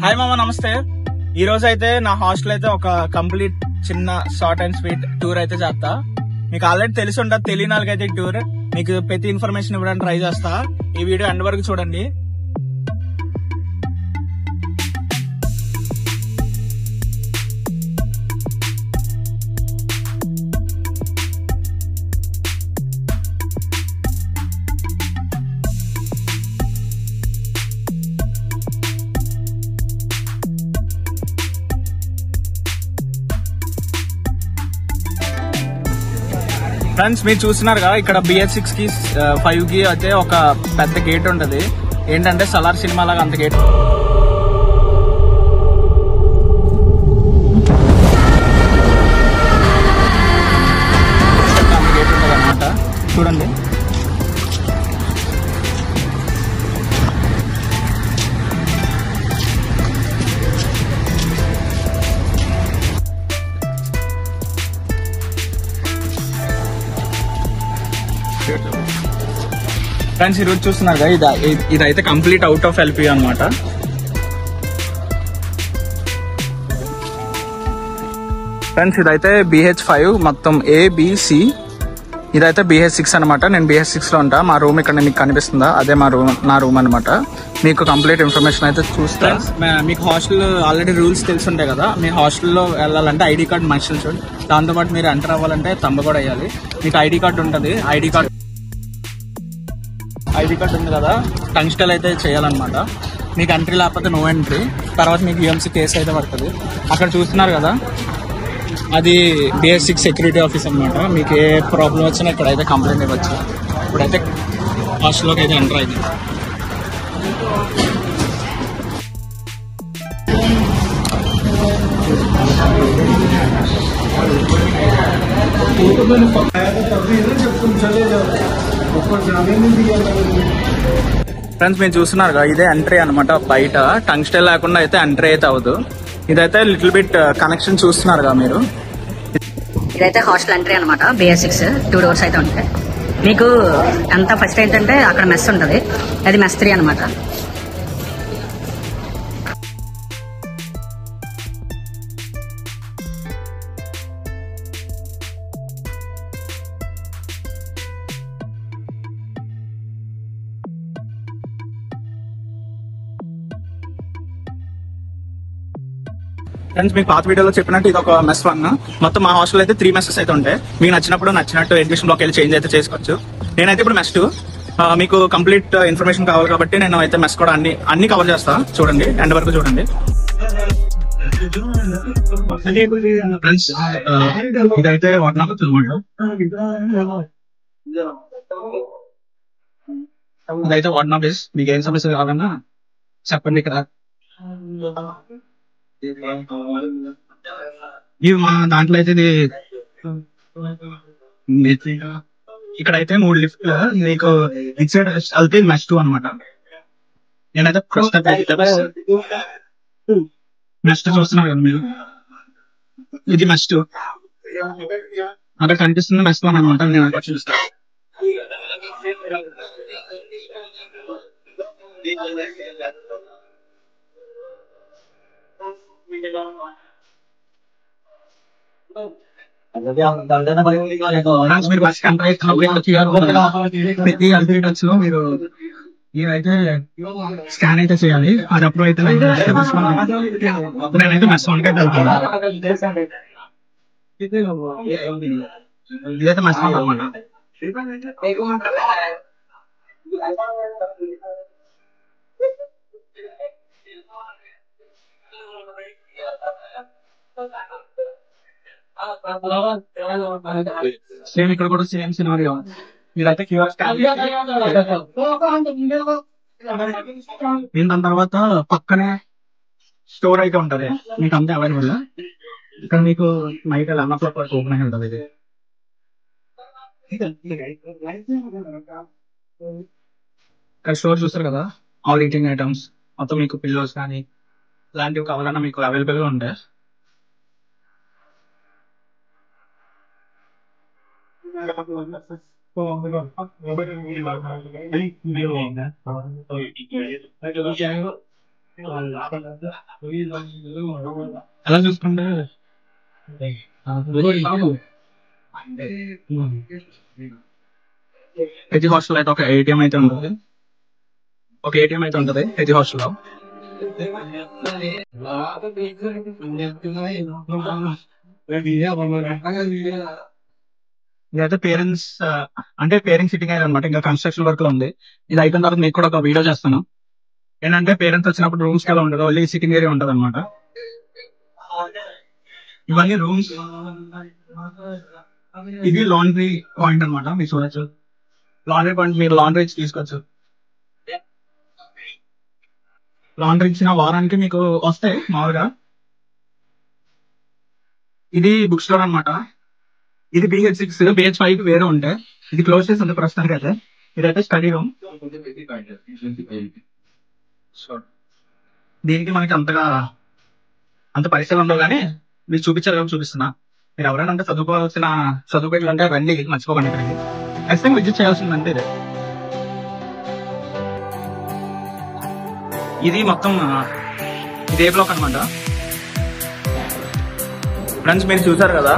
Hi మామ, నమస్తే. ఈ రోజు అయితే నా హాస్టల్ అయితే ఒక కంప్లీట్ చిన్న షార్ట్ అండ్ స్వీట్ టూర్ అయితే చేస్తా. మీకు ఆల్రెడీ తెలిసి ఉంటుంది, తెలియని వాళ్ళకైతే టూర్ మీకు ప్రతి ఇన్ఫర్మేషన్ ఇవ్వడానికి ట్రై చేస్తా. ఈ వీడియో ఎండ్ వరకు చూడండి. ఫ్రెండ్స్, మీరు చూస్తున్నారు కదా, ఇక్కడ BH6 కి 5 కి అయితే ఒక పెద్ద గేట్ ఉంటది. ఏంటంటే సలార్ సినిమా లాగా అంత గేట్ ఉంటది అన్నమాట. చూడండి, ఫ్రెండ్స్ ఈరోజు చూస్తున్నారు కదా, ఇదైతే కంప్లీట్ అవుట్ ఆఫ్ LP అనమాట. ఫ్రెండ్స్ ఇదైతే BH5 మొత్తం ABC, ఇదైతే BH6 అనమాట. నేను BH6 లో ఉంటా. మా రూమ్ ఇక్కడ మీకు కనిపిస్తుందా, అదే నా రూమ్ అనమాట. మీకు కంప్లీట్ ఇన్ఫర్మేషన్ అయితే చూస్తా. మీకు హాస్టల్ ఆల్రెడీ రూల్స్ తెలిసి ఉంటాయి కదా. మీ హాస్టల్లో వెళ్ళాలంటే ID కార్డ్ మస్ట్ చూడండి. దాంతోపాటు మీరు ఎంటర్ అవ్వాలంటే తంబ కూడా వేయాలి. మీకు ID కార్డ్ ఉంటుంది. ID కార్డ్ ఉంది కదా, టంగ్స్టల్ అయితే చేయాలన్నమాట. మీకు ఎంట్రీ లేకపోతే నో ఎంట్రీ. తర్వాత మీకు UMC కేసు అయితే పడుతుంది. అక్కడ చూస్తున్నారు కదా, అది BH6 సెక్యూరిటీ ఆఫీస్ అనమాట. మీకు ఏ ప్రాబ్లం వచ్చినా ఇక్కడైతే కంప్లైంట్ ఇవ్వచ్చు. ఇప్పుడైతే హాస్టల్లోకి అయితే ఎంటర్ అయింది. ఫ్రెండ్స్ మీరు చూస్తున్నారు కదా, ఇదే ఎంట్రీ అనమాట. బయట టంగ్స్టైల్ లేకుండా అయితే ఎంట్రీ అయితే అవ్వదు. ఇదైతే లిటిల్ బిట్ కనెక్షన్ చూస్తున్నారు కదా మీరు. ఇదైతే హాస్టల్ ఎంట్రీ అనమాట. BH6 2 doors అయితే ఉంటాయి. మీకు ఎంత ఫస్ట్ ఏంటంటే అక్కడ మెస్ ఉంటుంది, అది మెస్ 3 అనమాట. ఫ్రెండ్స్ మీకు పాత వీడియోలో చెప్పినట్టు ఇది ఒక మెస్ 1. మొత్తం మా హాస్టల్ అయితే 3 మెస్సెస్ అయితే ఉంటాయి. మీకు నచ్చినట్టు అడ్మిషన్ బ్లాక్ వెళ్ళి చేంజ్ అయితే చేసుకోవచ్చు. నేనైతే ఇప్పుడు మెస్ 2. మీకు కంప్లీట్ ఇన్ఫర్మేషన్ కావాలి కాబట్టి నేను అయితే మెస్ కూడా అన్ని కవర్ చేస్తా. చూడండి, ఎండ్ వరకు చూడండి. ఫ్రెండ్స్ ఇదైతే ఇదైతే వార్డ్ ఆఫీస్. మీకు ఏం సమస్య కావాలన్నా చెప్పండి. ఇక్కడ ఇవి మా దాంట్లో అయితే ఇక్కడైతే 3 లిఫ్ట్లు. మీకు ఇట్ సైడ్ వెళ్తే మెస్ 2 అనమాట. నేనైతే మెస్ 2 చూస్తున్నాను కదా మీరు, ఇది మెస్ 2. అక్కడ కనిపిస్తుంది మెస్ 1 అనమాట. నేను అక్కడ చూస్తాను. మీరు బస్ మీరు ఇవైతే స్కాన్ అయితే చేయాలి. అది అప్పుడు అయితే నేనైతే మెస్ 1 అయితే వెళ్తాను. ఇదైతే మెస్ 1 అనమాట. సేమ్ ఇక్కడ కూడా సేమ్ సినారియో. మీరైతే QR స్కాన్ దాని తర్వాత పక్కనే స్టోర్ అయితే ఉంటది. మీకు అంతే అవైలబుల్. ఇక్కడ మీకు నైట్ 11 o'clock వరకు ఓపెన్ అయి ఉంటుంది. ఇక్కడ స్టోర్ చూస్తారు కదా, ఆల్ ఈటింగ్ ఐటమ్స్ మొత్తం మీకు పిల్లోస్ కానీ ఇలాంటివి కావాలన్నా మీకు అవైలబుల్ గా ఉంటాయి. ఎలా చూసుకుంటే హెచ్ హాస్టల్ అయితే ఒక ఏటీఎం అయితే ఉంటుంది. హెచ్ హాస్టల్లో. ఇదైతే పేరెంట్స్ అంటే పేరెంట్స్ సిట్టింగ్ అయ్యారు అనమాట. ఇంకా కన్స్ట్రక్షన్ వర్క్ లో ఉంది. ఇది అయిపోయిన తర్వాత మీకు కూడా ఒక వీడియో చేస్తాను. ఏంటంటే పేరెంట్స్ వచ్చినప్పుడు రూమ్స్ కి ఎలా ఉండదు, ఓన్లీ సిట్టింగ్ ఏరియా ఉంటది అనమాట. ఇవన్నీ రూమ్స్. ఇది లాండ్రీ పాయింట్ అనమాట. మీరు చూడొచ్చు, లాండ్రీ పాయింట్. మీరు లాండ్రీ తీసుకోవచ్చు. లాండ్రీ ఇచ్చిన వారానికి మీకు వస్తాయి మామూలుగా. ఇది బుక్ స్టోర్ అనమాట. ఇది BH6, BH5 వేరే ఉంటాయి. ఇది క్లోజ్ చేసి ఉంది ప్రస్తుతానికి అయితే. ఇదైతే స్టడీ రూమ్. దీనికి మనకి అంత పరిస్థితులు ఉండవు, కానీ మీరు చూపిస్తున్నా. మీరు ఎవరైనా అంటే చదువుకోవాల్సిన అంటే రండి, మర్చిపోకండి. ఇక్కడికి ఖచ్చితంగా విజిట్ చేయాల్సిందంటే ఇదే. ఇది మొత్తం ఇదే బ్లాక్ అనమాట. ఫ్రెండ్స్ మీరు చూసారు కదా,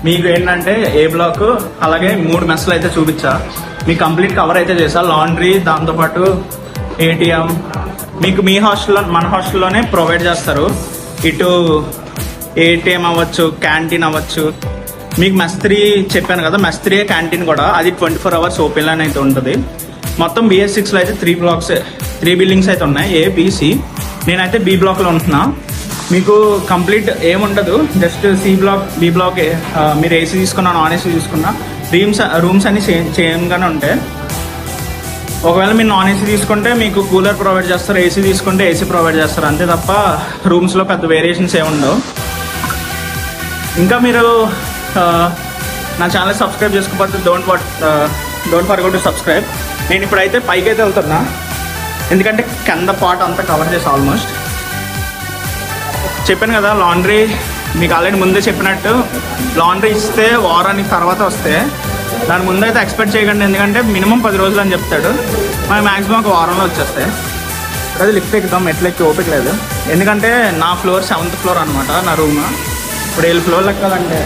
మీకు ఏంటంటే ఏ బ్లాక్ అలాగే 3 మెస్లు అయితే చూపించా. మీకు కంప్లీట్ కవర్ అయితే చేసా. లాండ్రీ, దాంతోపాటు ఏటీఎం మీకు మీ హాస్టల్లో, మన హాస్టల్లోనే ప్రొవైడ్ చేస్తారు. ఇటు ఏటీఎం అవ్వచ్చు, క్యాంటీన్ అవ్వచ్చు. మీకు మెస్ 3 చెప్పాను కదా, మెస్ 3 క్యాంటీన్ కూడా. అది 24 hours ఓపెన్ లైన్ అయితే ఉంటుంది. మొత్తం BH6లో అయితే 3 బిల్డింగ్స్ అయితే ఉన్నాయి, A, B, C. నేనైతే B బ్లాక్లో ఉంటున్నా. మీకు కంప్లీట్ ఏముండదు, just C block, B block. మీరు AC తీసుకున్నా, నాన్ AC తీసుకున్నా, రూమ్స్ అన్ని సేమ్గానే ఉంటాయి. ఒకవేళ మీరు నాన్ AC తీసుకుంటే మీకు కూలర్ ప్రొవైడ్ చేస్తారు, AC తీసుకుంటే AC ప్రొవైడ్ చేస్తారు. అంతే తప్ప రూమ్స్లో పెద్ద వేరియేషన్స్ ఏముండవు. ఇంకా మీరు నా ఛానల్ సబ్స్క్రైబ్ చేసుకోకపోతే డోంట్ ఫర్గెట్ టు సబ్స్క్రైబ్. నేను ఇప్పుడైతే పైకి అయితే వెళ్తున్నా, ఎందుకంటే కింద పార్ట్ అంతా కవర్ చేసి ఆల్మోస్ట్. చెప్పాను కదా, లాండ్రీ మీకు ఆల్రెడీ ముందే చెప్పినట్టు, లాండ్రీ ఇస్తే వారానికి తర్వాత వస్తే దాని ముందు అయితే ఎక్స్పెక్ట్ చేయకండి. ఎందుకంటే మినిమం 10 రోజులు అని చెప్తాడు. మనకి మ్యాక్సిమం ఒక వారంలో వచ్చేస్తాయి. అది లిఫ్ట్ ఎక్కుదాం, ఎట్లెక్కి ఓపిక లేదు. ఎందుకంటే నా ఫ్లోర్ 7th ఫ్లోర్ అనమాట, నా రూమ్. ఇప్పుడు 7 ఫ్లోర్లు ఎక్కాలంటే.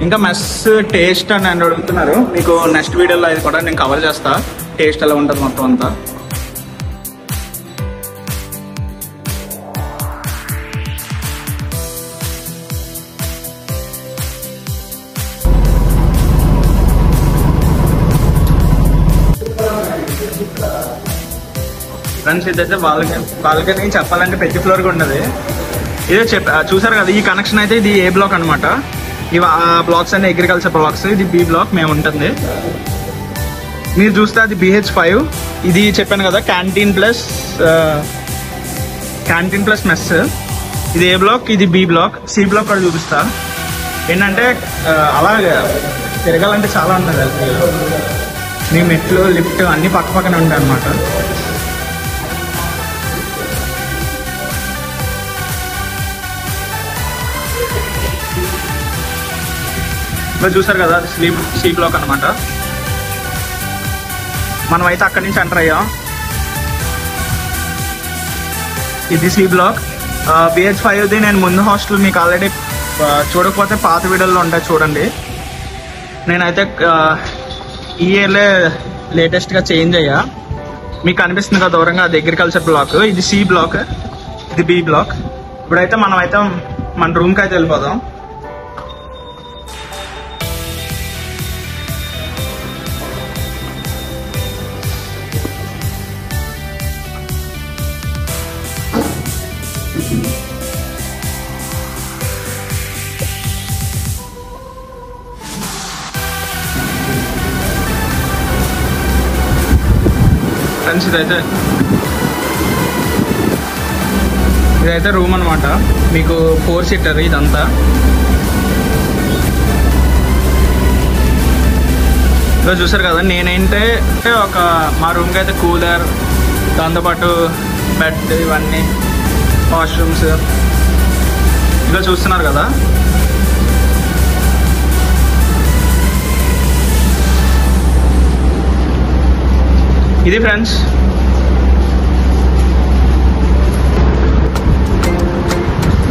ఇంకా మెస్ టేస్ట్ అని అడుగుతున్నారు. మీకు నెక్స్ట్ వీడియోలో అది కూడా నేను కవర్ చేస్తా, టేస్ట్ ఎలా ఉంటుంది మొత్తం అంతా. ఫ్రెండ్స్ ఇదైతే బాల్కనీ చెప్పాలంటే ప్రతి ఫ్లోర్గా ఉండదు. ఇదే చూసారు కదా, ఈ కనెక్షన్ అయితే ఇది A బ్లాక్ అనమాట. ఇవి ఆ బ్లాక్స్ అన్ని అగ్రికల్చర్ బ్లాక్స్. ఇది B బ్లాక్ మేము ఉంటుంది. మీరు చూస్తే అది BH5. ఇది చెప్పాను కదా, క్యాంటీన్ ప్లస్ మెస్. ఇది A బ్లాక్, ఇది B బ్లాక్. C బ్లాక్ కూడా చూపిస్తా. ఏంటంటే అలాగే తిరగాలంటే చాలా ఉంటుంది. మీ మెట్లు, లిఫ్ట్ అన్ని పక్కనే ఉంటాయి అన్నమాట. చూసారు కదా, C బ్లాక్ అనమాట. మనమైతే అక్కడి నుంచి ఎంటర్ అయ్యాం. ఇది C బ్లాక్. BH5ది నేను ముందు హాస్టల్ మీకు ఆల్రెడీ చూడకపోతే పాత వీడియోలో ఉంటాయి, చూడండి. నేనైతే ఈ ఇయర్లే లేటెస్ట్గా చేంజ్ అయ్యా. మీకు కనిపిస్తుంది కదా దూరంగా, అది అగ్రికల్చర్ బ్లాక్. ఇది C బ్లాక్, ఇది B బ్లాక్. ఇప్పుడైతే మనమైతే మన రూమ్కి అయితే వెళ్ళిపోదాం. ఫ్రెండ్స్ ఇదైతే రూమ్ అనమాట. మీకు 4 సీటర్ ఇదంతా. ఇలా చూసారు కదా, నేనైతే మా రూమ్కి అయితే కూలర్, దాంతోపాటు బెడ్, ఇవన్నీ వాష్రూమ్స్ ఇలా చూస్తున్నారు కదా. ఇది ఫ్రెండ్స్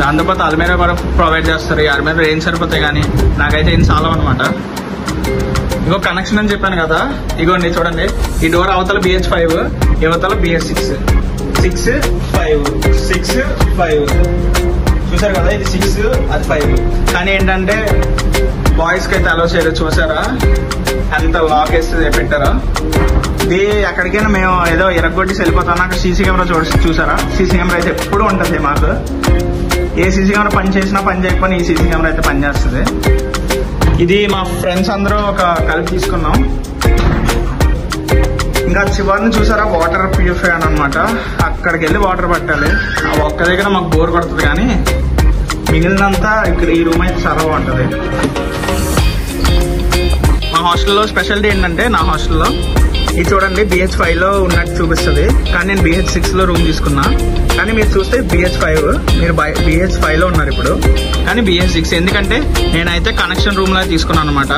దాంతోపాటు అల్మేరా కూడా ప్రొవైడ్ చేస్తారు. ఈ అల్మేరా ఏం సరిపోతాయి కానీ నాకైతే ఏం చాలా అనమాట. ఇంకో కనెక్షన్ అని చెప్పాను కదా, ఇగోండి చూడండి. ఈ డోర్ అవతల BH5, యువతల BH6. 6, 5, 6, 5 చూసారు కదా. ఇది 6, అది 5. కానీ ఏంటంటే బాయ్స్ కి అయితే అలో చేయలేదు. చూసారా ఎంత లాక్ వేసి పెట్టారా. ఇది ఎక్కడికైనా మేము ఏదో ఇరగొట్టి వెళ్ళిపోతాను. అక్కడ సీసీ కెమెరా చూసారా. సీసీ కెమెరా అయితే ఎప్పుడు ఉంటుంది మాకు. ఏ సీసీ కెమెరా పని చేసినా పని చేయకపోయినా ఈ సీసీ కెమెరా అయితే పనిచేస్తుంది. ఇది మా ఫ్రెండ్స్ అందరూ ఒక కలిపి తీసుకున్నాం. ఇంకా చివరిని చూసారా వాటర్ ప్యూరిఫై అని అనమాట. అక్కడికి వెళ్ళి వాటర్ పట్టాలి. ఆ ఒక్క దగ్గర మాకు బోర్ కొడుతుంది కానీ మిగిలినంతా ఇక్కడ ఈ రూమ్ అయితే చాలా బాగుంటుంది. మా హాస్టల్లో స్పెషాలిటీ ఏంటంటే, నా హాస్టల్లో ఇది చూడండి BH5లో ఉన్నట్టు చూపిస్తుంది. కానీ నేను BH6లో రూమ్ తీసుకున్నా. కానీ మీరు చూస్తే BH5, మీరు BH5లో ఉన్నారు ఇప్పుడు. కానీ BH6 ఎందుకంటే నేనైతే కనెక్షన్ రూమ్ లా తీసుకున్నాను అనమాట.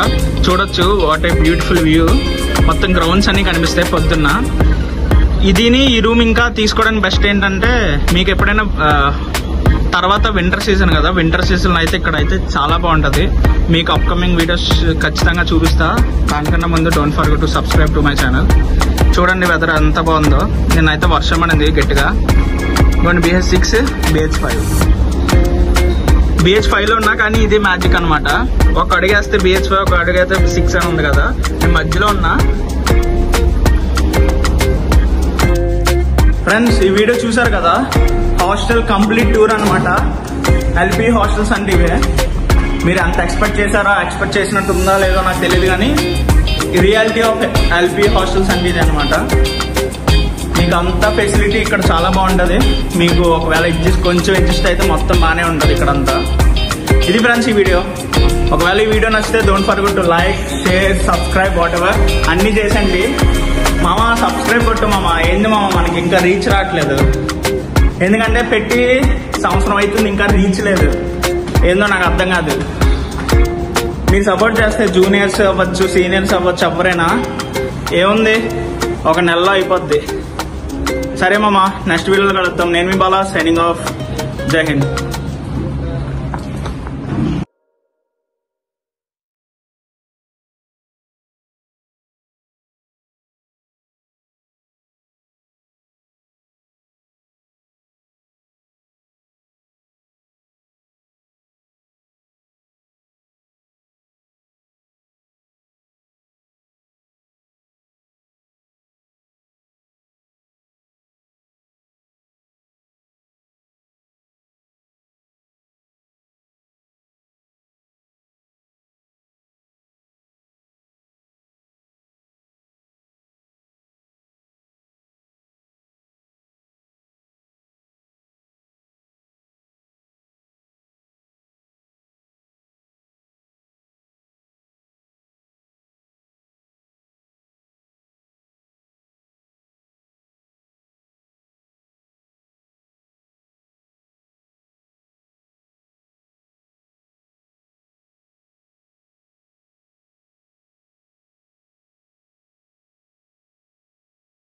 చూడొచ్చు వాట్ ఏ బ్యూటిఫుల్ వ్యూ. మొత్తం గ్రౌండ్స్ అన్ని కనిపిస్తాయి పొద్దున్న. ఇదిని ఈ రూమ్ ఇంకా తీసుకోవడానికి బెస్ట్ ఏంటంటే, మీకు ఎప్పుడైనా తర్వాత వింటర్ సీజన్ కదా, వింటర్ సీజన్ అయితే ఇక్కడ అయితే చాలా బాగుంటుంది. మీకు అప్కమింగ్ వీడియోస్ ఖచ్చితంగా చూపిస్తా. దానికన్నా ముందు don't forget to subscribe to my channel. చూడండి వెదర్ ఎంత బాగుందో. నేనైతే వర్షం అనేది గట్టిగా. ఇవ్వండి BH6, BH5. BH5లో ఉన్నా కానీ ఇది మ్యాజిక్ అనమాట. ఒక అడుగేస్తే BH5, ఒక అడుగైతే 6 అని ఉంది కదా. నేను మధ్యలో ఉన్నా. ఫ్రెండ్స్ ఈ వీడియో చూసారు కదా, హాస్టల్ కంప్లీట్ టూర్ అనమాట. LP హాస్టల్స్ అంటే ఇవే. మీరు అంత ఎక్స్పెక్ట్ చేశారా, ఎక్స్పెక్ట్ చేసినట్టు ఉందా లేదో నాకు తెలియదు కానీ రియాలిటీ ఆఫ్ LP హాస్టల్స్ అంటే ఇది అనమాట. మీకు అంత ఫెసిలిటీ ఇక్కడ చాలా బాగుంటుంది. మీకు ఒకవేళ కొంచెం అడ్జస్ట్ అయితే మొత్తం బాగానే ఉంటుంది ఇక్కడంతా. ఇది ఫ్రెండ్స్ ఈ వీడియో. ఒకవేళ ఈ వీడియో నచ్చితే don't forget to like, share, subscribe, what ever అన్నీ చేసండి. మామ సబ్స్క్రైబ్ కొట్టు మామ. ఏంది మామ మనకి ఇంకా రీచ్ రావట్లేదు. ఎందుకంటే పెట్టి సంవత్సరం అవుతుంది ఇంకా రీచ్ లేదు. ఏందో నాకు అర్థం కాదు. మీరు సపోర్ట్ చేస్తే జూనియర్స్ అవ్వచ్చు, సీనియర్స్ అవ్వచ్చు, ఎవరైనా ఏముంది ఒక నెలలో అయిపోద్ది. సరే మామ, నెక్స్ట్ వీడియోలో కలుద్దాం. నేను మీ బాలా, సైనింగ్ ఆఫ్. జై హింద్.